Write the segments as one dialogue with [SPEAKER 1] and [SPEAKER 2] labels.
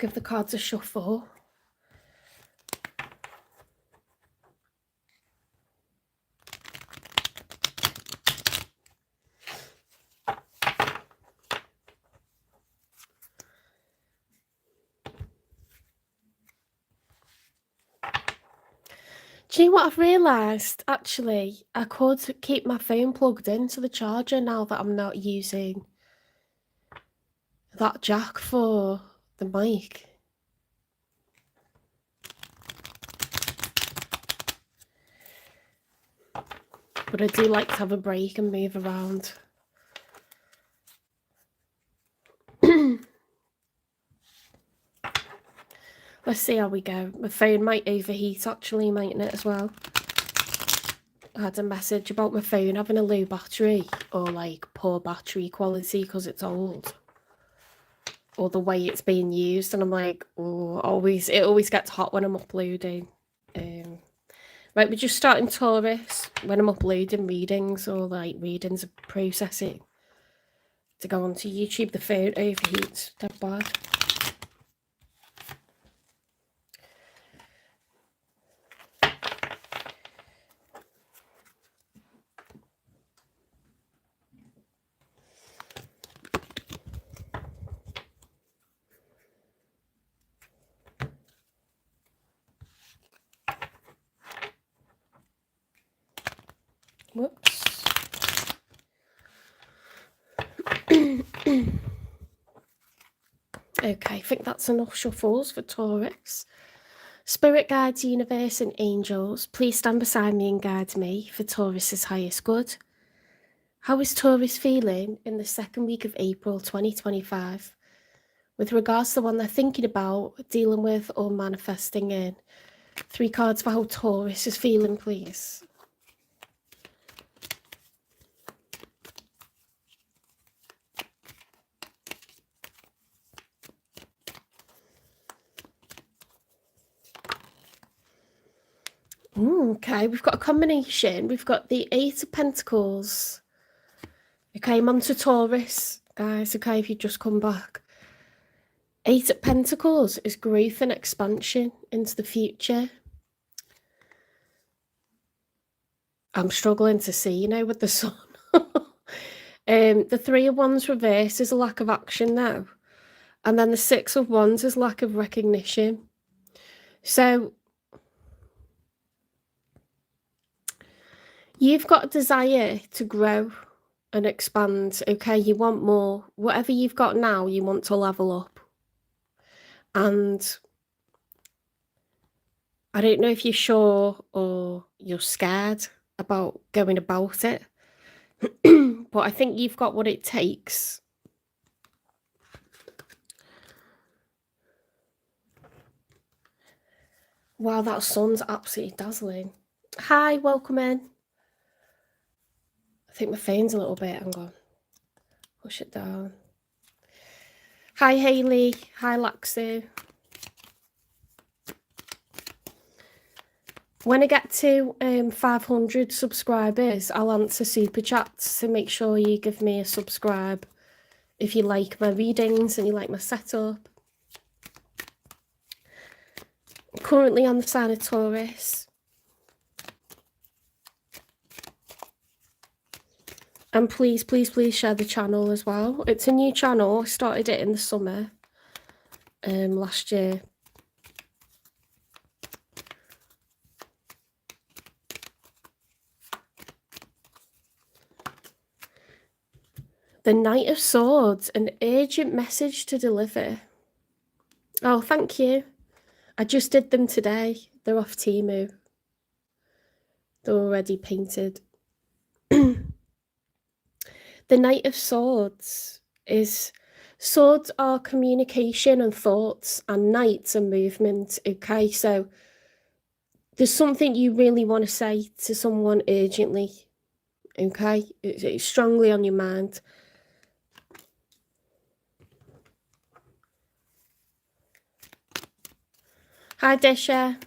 [SPEAKER 1] give the cards a shuffle. Do you know what I've realised? Actually, I could keep my phone plugged into the charger now that I'm not using that jack for the mic. But I do like to have a break and move around. Let's see how we go. My phone might overheat actually, mightn't it, as well? I had a message about my phone having a low battery or like poor battery quality because it's old. Or the way it's being used, and I'm like, oh, it always gets hot when I'm uploading. Right, we're just starting Taurus when I'm uploading readings or like readings of processing to go onto YouTube. The phone overheats dead bad. Whoops. Okay, I think that's enough shuffles for Taurus. Spirit guides, universe, and angels, please stand beside me and guide me for Taurus's highest good. How is Taurus feeling in the second week of April 2025 with regards to the one they're thinking about, dealing with, or manifesting in? 3 cards for how Taurus is feeling, please. Okay, we've got a combination. We've got the 8 of Pentacles. Okay, I'm on to Taurus, guys. Okay, if you just come back. 8 of Pentacles is growth and expansion into the future. I'm struggling to see, you know, with the sun. The 3 of Wands reverse is a lack of action now. And then the 6 of Wands is lack of recognition. So you've got a desire to grow and expand, okay? You want more. Whatever you've got now, you want to level up. And I don't know if you're sure or you're scared about going about it. But I think you've got what it takes. Wow, that sun's absolutely dazzling. Hi, welcome in. I think my phone's a little bit, hang on. Push it down. Hi, Hayley. Hi, Laxu. When I get to 500 subscribers, I'll answer super chats, so make sure you give me a subscribe if you like my readings and you like my setup. I'm currently on the sign of Taurus. And please, please, please share the channel as well. It's a new channel. I started it in the summer last year. The Knight of Swords, an urgent message to deliver. Oh, thank you. I just did them today. They're off Temu. They're already painted. The Knight of Swords is... Swords are communication and thoughts, and knights are movement, okay? So there's something you really want to say to someone urgently, okay? It's strongly on your mind. Hi, Disha.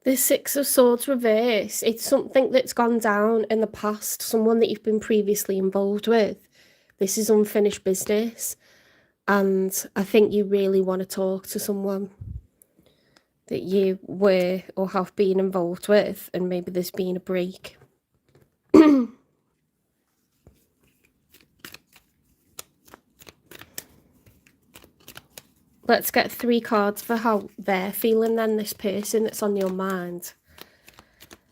[SPEAKER 1] The Six of Swords reverse, it's something that's gone down in the past, someone that you've been previously involved with. This is unfinished business. And I think you really want to talk to someone that you were or have been involved with, and maybe there's been a break. Let's get 3 cards for how they're feeling then, this person that's on your mind.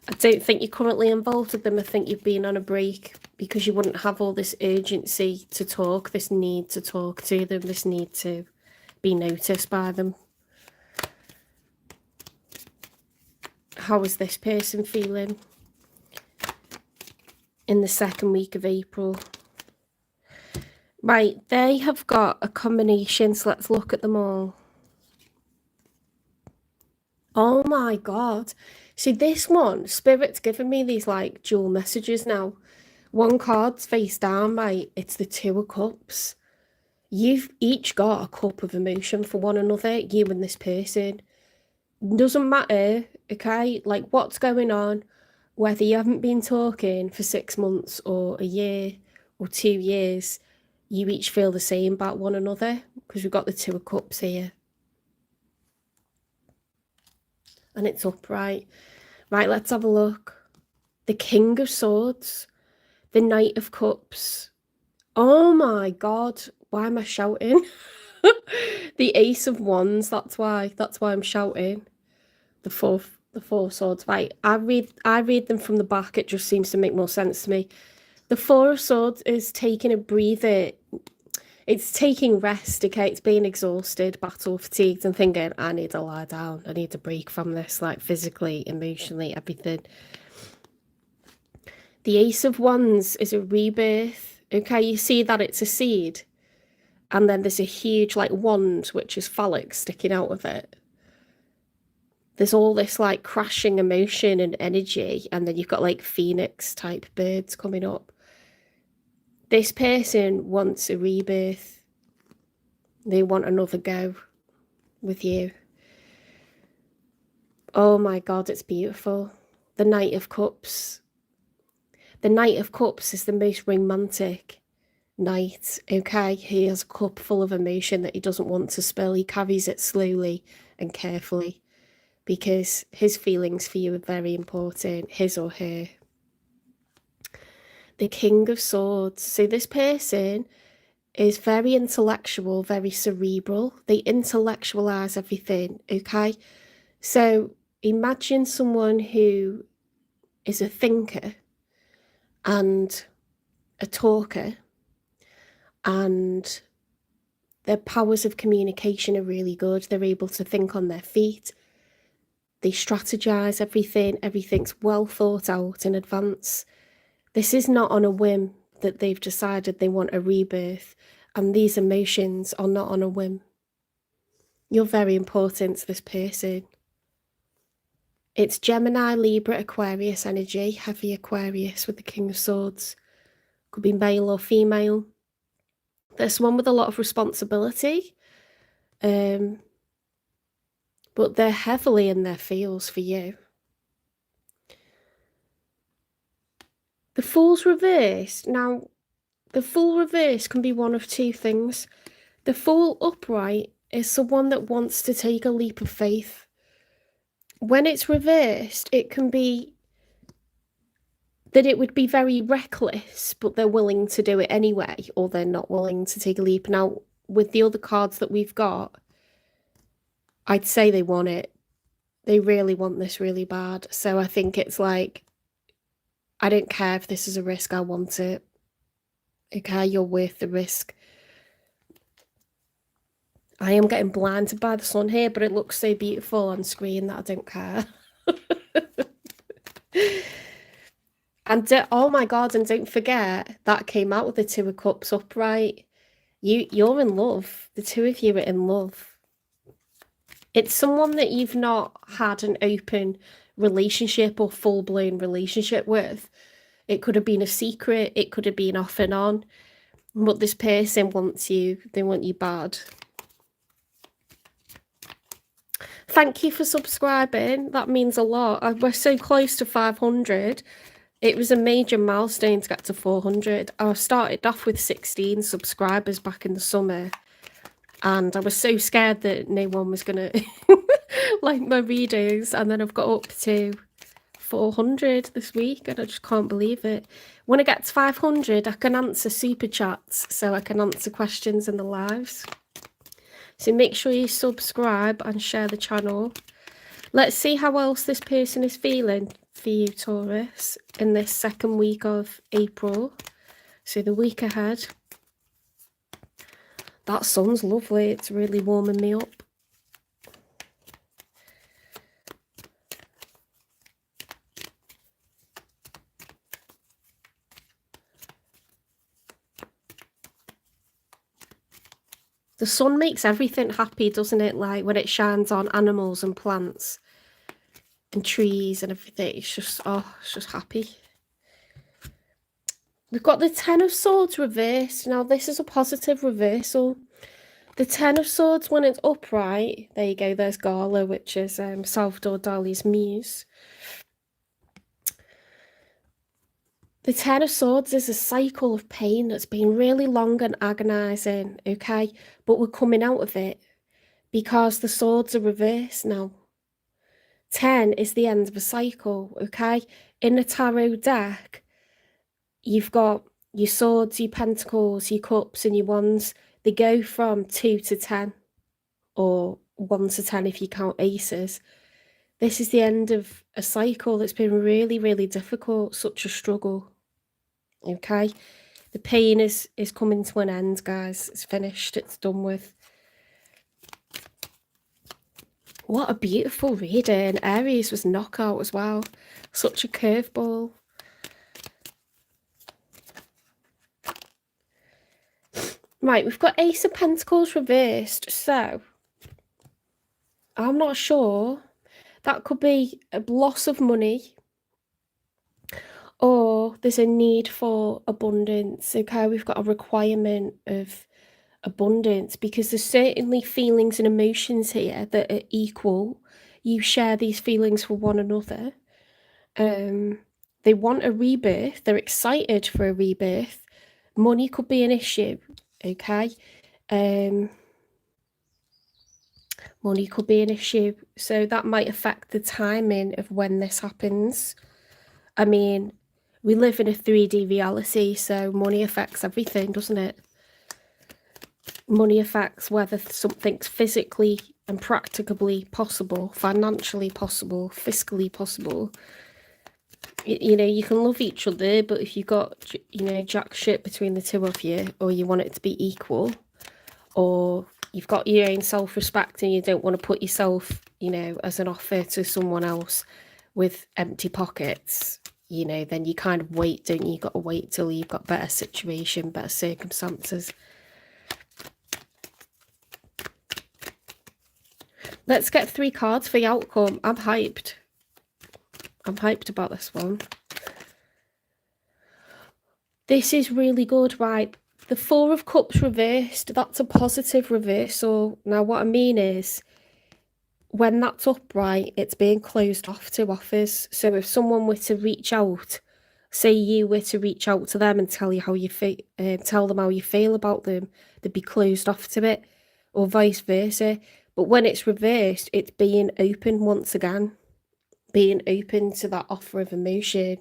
[SPEAKER 1] I don't think you're currently involved with them. I think you've been on a break because you wouldn't have all this urgency to talk, this need to talk to them, this need to be noticed by them. How is this person feeling in the 2nd week of April? Right, they have got a combination, so let's look at them all. Oh my God. See, this one, Spirit's giving me these like dual messages now. One card's face down, right? It's the 2 of Cups. You've each got a cup of emotion for one another, you and this person. Doesn't matter, okay? Like what's going on, whether you haven't been talking for 6 months or a year or 2 years, you each feel the same about one another because we've got the 2 of Cups here. And it's upright. Right, let's have a look. The King of Swords, the Knight of Cups. Oh my God, why am I shouting? The Ace of Wands, that's why I'm shouting. The four swords. Right, I read them from the back, it just seems to make more sense to me. The 4 of Swords is taking a breather. It's taking rest, okay? It's being exhausted, battle fatigued, and thinking, I need to lie down. I need a break from this, like physically, emotionally, everything. The Ace of Wands is a rebirth, okay? You see that it's a seed. And then there's a huge, like, wand, which is phallic, sticking out of it. There's all this, like, crashing emotion and energy. And then you've got, like, phoenix-type birds coming up. This person wants a rebirth. They want another go with you. Oh my God, it's beautiful. The Knight of Cups. The Knight of Cups is the most romantic knight, okay? He has a cup full of emotion that he doesn't want to spill. He carries it slowly and carefully because his feelings for you are very important, his or her. The King of Swords. So this person is very intellectual, very cerebral. They intellectualize everything, okay? So imagine someone who is a thinker and a talker, and their powers of communication are really good. They're able to think on their feet. They strategize everything. Everything's well thought out in advance. This is not on a whim that they've decided they want a rebirth, and these emotions are not on a whim. You're very important to this person. It's Gemini, Libra, Aquarius energy, heavy Aquarius with the King of Swords. Could be male or female. There's one with a lot of responsibility, but they're heavily in their feels for you. The Fool's reverse. Now, the Fool reverse can be one of 2 things. The Fool upright is someone that wants to take a leap of faith. When it's reversed, it can be that it would be very reckless, but they're willing to do it anyway, or they're not willing to take a leap. Now, with the other cards that we've got, I'd say they want it. They really want this really bad. So I think it's like, I don't care if this is a risk, I want it. Okay, you're worth the risk. I am getting blinded by the sun here, but it looks so beautiful on screen that I don't care. And oh my God, and don't forget, that came out with the 2 of Cups upright. You're in love. The 2 of you are in love. It's someone that you've not had an open relationship or full-blown relationship with. It could have been a secret. It could have been off and on. But this person wants you. They want you bad. Thank you for subscribing. That means a lot. We're so close to 500. It was a major milestone to get to 400. I started off with 16 subscribers back in the summer, and I was so scared that no one was going to like my videos, and then I've got up to 400 this week, and I just can't believe it. When I get to 500, I can answer super chats, so I can answer questions in the lives. So make sure you subscribe and share the channel. Let's see how else this person is feeling for you, Taurus, in this second week of April. So the week ahead. That sun's lovely. It's really warming me up. The sun makes everything happy, doesn't it? Like when it shines on animals and plants and trees and everything. It's just, oh, it's just happy. We've got the Ten of Swords reversed. Now, this is a positive reversal. The Ten of Swords, when it's upright, there you go, there's Gala, which is Salvador Dali's muse. The Ten of Swords is a cycle of pain that's been really long and agonising, okay? But we're coming out of it because the swords are reversed now. 10 is the end of a cycle, okay? In the tarot deck, you've got your swords, your pentacles, your cups and your wands. They go from 2 to 10, or 1 to 10 if you count aces. This is the end of a cycle that's been really, really difficult, such a struggle. Okay, the pain is coming to an end, guys. It's finished, it's done with. What a beautiful reading. Aries was knockout as well. Such a curveball. Right, we've got Ace of Pentacles reversed, so I'm not sure. That could be a loss of money, or there's a need for abundance. Okay, we've got a requirement of abundance because there's certainly feelings and emotions here that are equal. You share these feelings for one another. They want a rebirth. They're excited for a rebirth. Money could be an issue. Okay. Money could be an issue. So that might affect the timing of when this happens. I mean, we live in a 3D reality, so money affects everything, doesn't it? Money affects whether something's physically and practicably possible, financially possible, fiscally possible. You know, you can love each other, but if you've got, you know, jack shit between the two of you, or you want it to be equal, or you've got your own self-respect and you don't want to put yourself, you know, as an offer to someone else with empty pockets, you know, then you kind of wait, don't you? You've got to wait till you've got better situation, better circumstances. Let's get 3 cards for the outcome. I'm hyped. I'm hyped about this one. This is really good, right? The 4 of Cups reversed, that's a positive reversal. Now, what I mean is, when that's upright, it's being closed off to offers. So if someone were to reach out, say you were to reach out to them and tell you how you feel, tell them how you feel about them, they'd be closed off to it, or vice versa. But when it's reversed, it's being open once again, being open to that offer of emotion.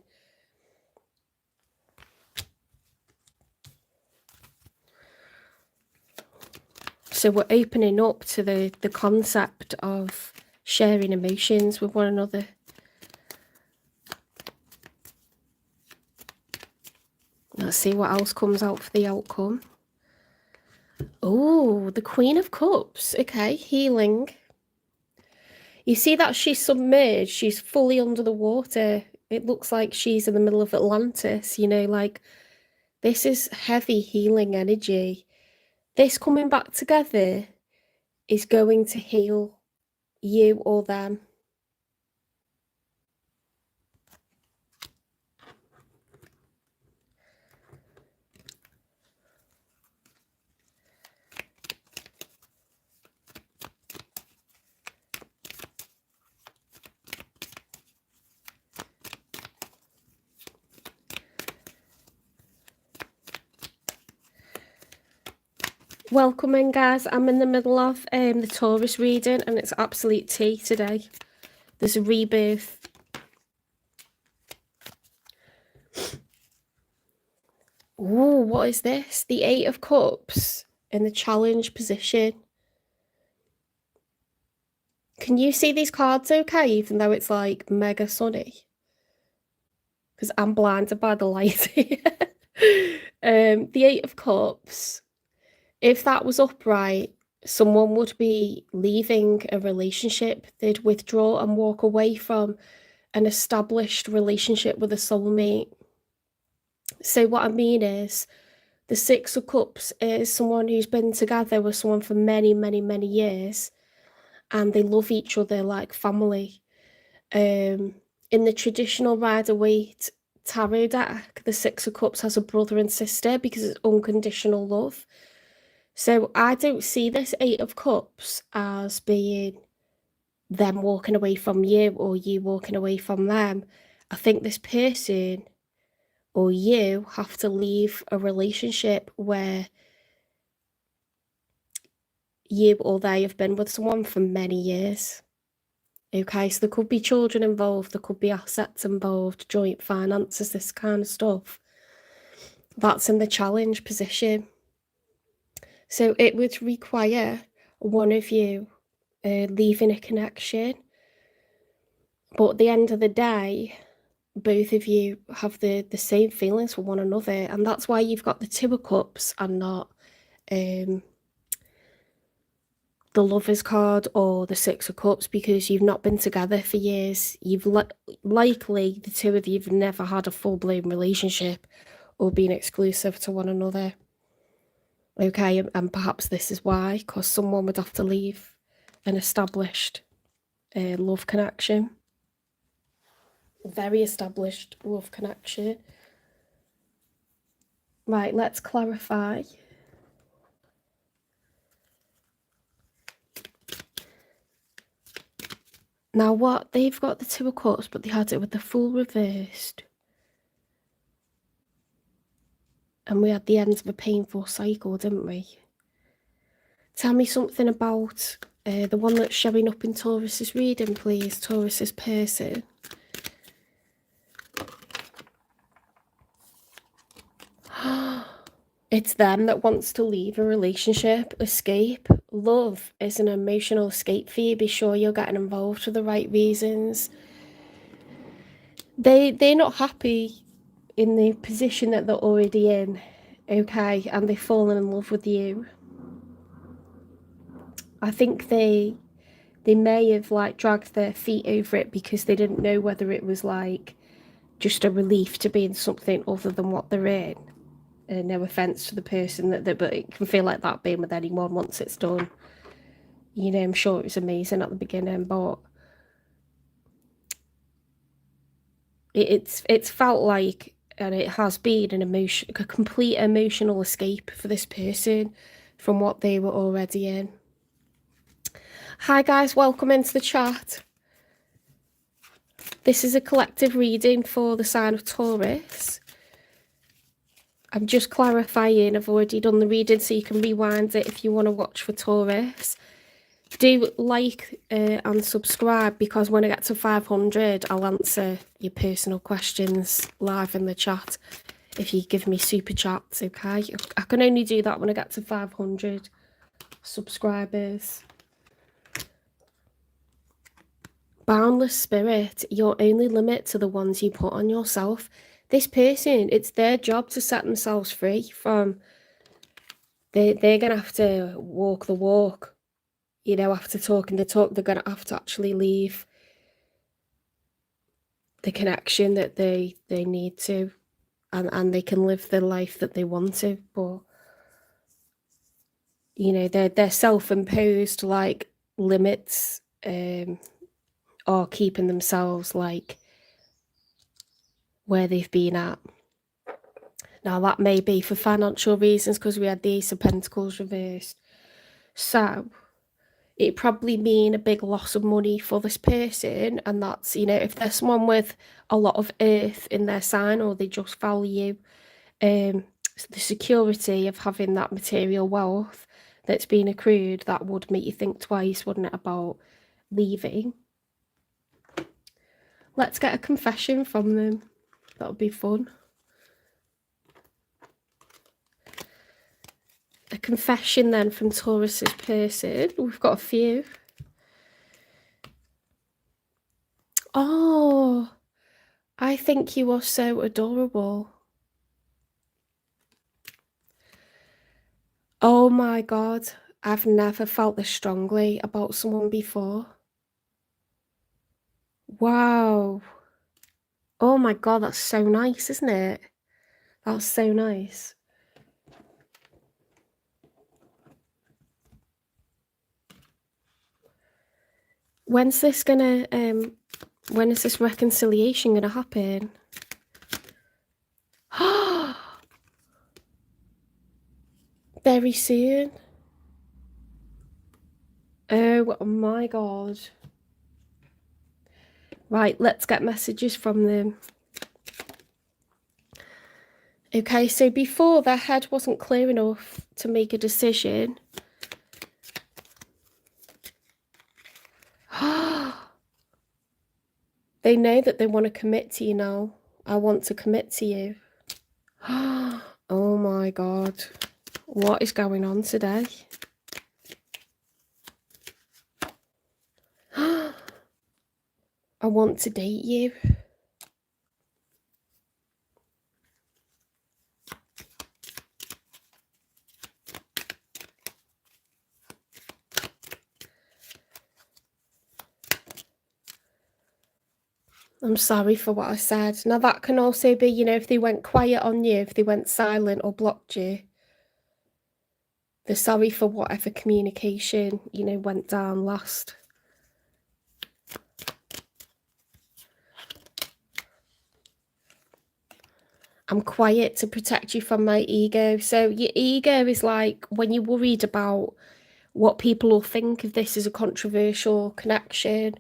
[SPEAKER 1] So we're opening up to the concept of sharing emotions with one another. Let's see what else comes out for the outcome. Oh, the Queen of Cups. Okay, healing. You see that she's submerged. She's fully under the water. It looks like she's in the middle of Atlantis, you know, like this is heavy healing energy. This coming back together is going to heal you or them. Welcome in, guys. I'm in the middle of the Taurus reading, and it's absolute tea today. There's a rebirth. Ooh, what is this? The Eight of Cups in the challenge position. Can you see these cards okay, even though it's like mega sunny? Because I'm blinded by the light here. The Eight of Cups. If that was upright, someone would be leaving a relationship. They'd withdraw and walk away from an established relationship with a soulmate. So what I mean is, the Six of Cups is someone who's been together with someone for many, many, many years, and they love each other like family. In the traditional Rider-Waite tarot deck, the Six of Cups has a brother and sister because it's unconditional love. So I don't see this Eight of Cups as being them walking away from you or you walking away from them. I think this person or you have to leave a relationship where you or they have been with someone for many years. Okay, so there could be children involved, there could be assets involved, joint finances, this kind of stuff. That's in the challenge position. So it would require one of you leaving a connection. But at the end of the day, both of you have the same feelings for one another. And that's why you've got the Two of Cups and not the Lover's card or the Six of Cups, because you've not been together for years. You've likely, the two of you have never had a full-blown relationship or been exclusive to one another. Okay, and perhaps this is why, because someone would have to leave an established love connection. Very established love connection. Right, let's clarify. Now what, they've got the Two of Cups, but they had it with the Fool reversed. And we had the end of a painful cycle, didn't we? Tell me something about the one that's showing up in Taurus's reading, please. Taurus's person. It's them that wants to leave a relationship, escape. Love is an emotional escape for you. Be sure you're getting involved for the right reasons. They're not happy in the position that they're already in, okay, and they've fallen in love with you. I think they may have like dragged their feet over it because they didn't know whether it was like just a relief to be in something other than what they're in. No offense to the person but it can feel like that being with anyone once it's done. You know, I'm sure it was amazing at the beginning, but it's felt like, and it has been a complete emotional escape for this person from what they were already in. Hi guys, welcome into the chat. This is a collective reading for the sign of Taurus. I'm just clarifying, I've already done the reading, so you can rewind it if you want to watch for Taurus. Do like and subscribe, because when I get to 500, I'll answer your personal questions live in the chat if you give me super chats, okay? I can only do that when I get to 500 subscribers. Boundless spirit, your only limit to the ones you put on yourself. This person, it's their job to set themselves free from, they're going to have to walk the walk, you know, after talking the talk. They're going to have to actually leave the connection that they need to, and they can live the life that they want to, but, you know, they're self-imposed, like, limits are keeping themselves, like, where they've been at. Now, that may be for financial reasons, because we had the Ace of Pentacles reversed. So, it probably mean a big loss of money for this person. And that's, you know, if there's someone with a lot of earth in their sign, or they just value the security of having that material wealth, that's been accrued, that would make you think twice, wouldn't it, about leaving. Let's get a confession from them. That'll be fun. A confession then from Taurus's person. We've got a few. Oh, I think you are so adorable. Oh my God, I've never felt this strongly about someone before. Wow. Oh my God, that's so nice, isn't it? That's so nice. When's this gonna, when is this reconciliation gonna happen? Very soon. Oh my God. Right, let's get messages from them. Okay, so before their head wasn't clear enough to make a decision. They know that they want to commit to you now. I want to commit to you. Oh my God. What is going on today? I want to date you. I'm sorry for what I said. Now that can also be, you know, if they went quiet on you, if they went silent or blocked you. They're sorry for whatever communication, you know, went down last. I'm quiet to protect you from my ego. So your ego is like when you're worried about what people will think if this is a controversial connection,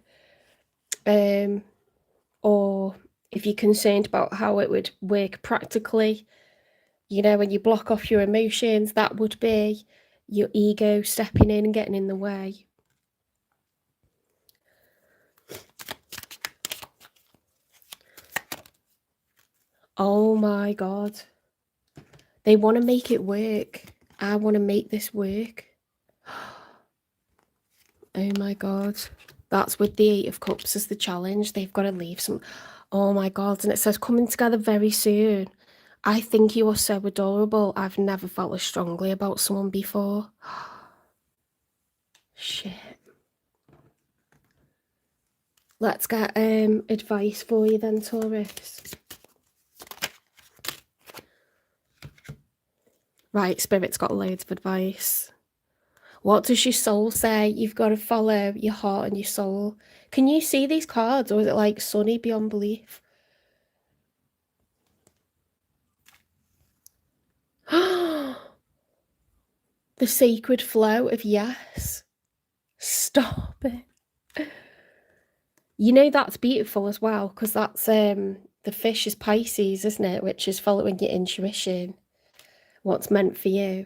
[SPEAKER 1] or if you're concerned about how it would work practically, you know, when you block off your emotions, that would be your ego stepping in and getting in the way. Oh my God. They want to make it work. I want to make this work. Oh my God. That's with the Eight of Cups as the challenge. They've got to leave some. Oh my God. And it says coming together very soon. I think you are so adorable. I've never felt as strongly about someone before. Shit. Let's get advice for you then, Taurus. Right, Spirit's got loads of advice. What does your soul say? You've got to follow your heart and your soul. Can you see these cards, or is it like sunny beyond belief? The sacred flow of yes. Stop it. You know that's beautiful as well, because that's the fish is Pisces, isn't it? Which is following your intuition, what's meant for you.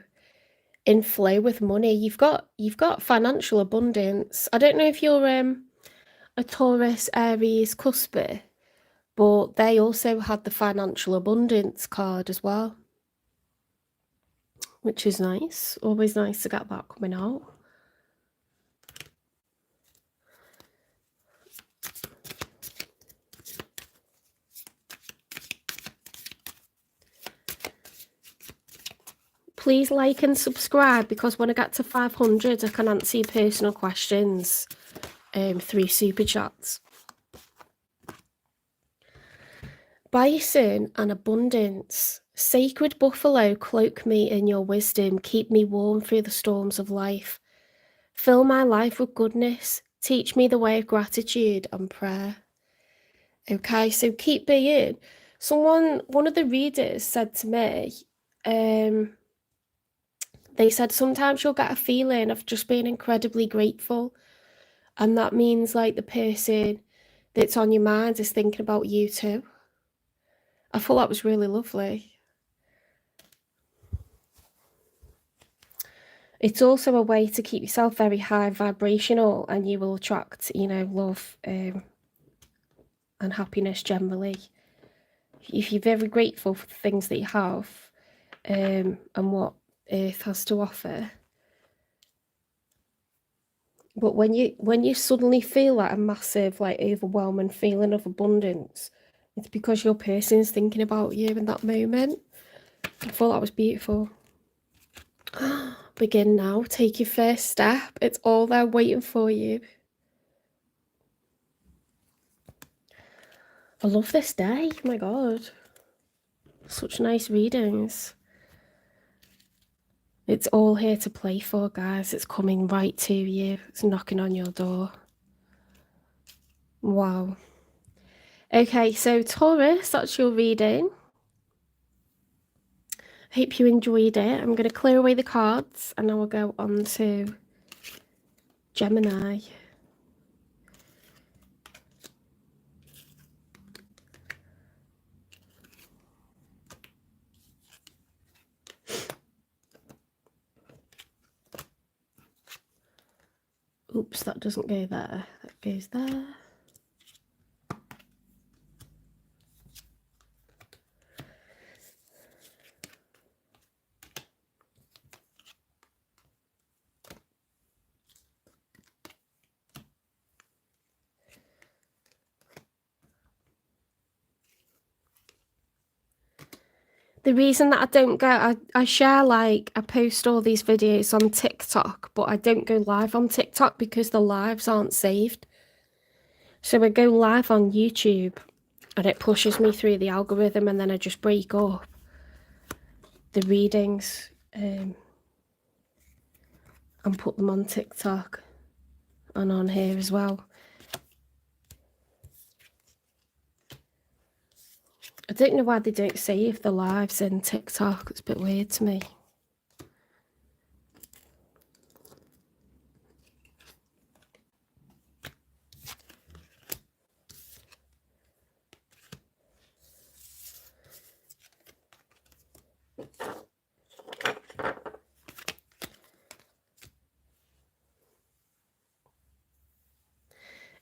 [SPEAKER 1] In flow with money, you've got financial abundance. I don't know if you're a Taurus, Aries, Cuspy, but they also had the financial abundance card as well, which is nice. Always nice to get that coming out. Please like and subscribe, because when I get to 500, I can answer your personal questions through super chats. Bison and abundance. Sacred buffalo, cloak me in your wisdom. Keep me warm through the storms of life. Fill my life with goodness. Teach me the way of gratitude and prayer. Okay, so keep being. One of the readers said to me, they said sometimes you'll get a feeling of just being incredibly grateful, and that means like the person that's on your mind is thinking about you too. I thought that was really lovely. It's also a way to keep yourself very high vibrational, and you will attract, you know, love and happiness generally. If you're very grateful for the things that you have and what Earth has to offer. But when you suddenly feel like a massive, like, overwhelming feeling of abundance, it's because your person's thinking about you in that moment. I thought that was beautiful. Begin now. Take your first step. It's all there waiting for you. I love this day. Oh my God. Such nice readings. It's all here to play for, guys. It's coming right to you. It's knocking on your door. Wow. Okay, so Taurus, that's your reading. Hope you enjoyed it. I'm going to clear away the cards and then we'll go on to Gemini. Oops, that doesn't go there. That goes there. The reason that I don't go, I share, like, I post all these videos on TikTok, but I don't go live on TikTok because the lives aren't saved. So I go live on YouTube and it pushes me through the algorithm, and then I just break up the readings and put them on TikTok and on here as well. I don't know why they don't save the lives in TikTok. It's a bit weird to me.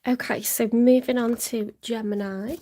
[SPEAKER 1] Okay, so moving on to Gemini.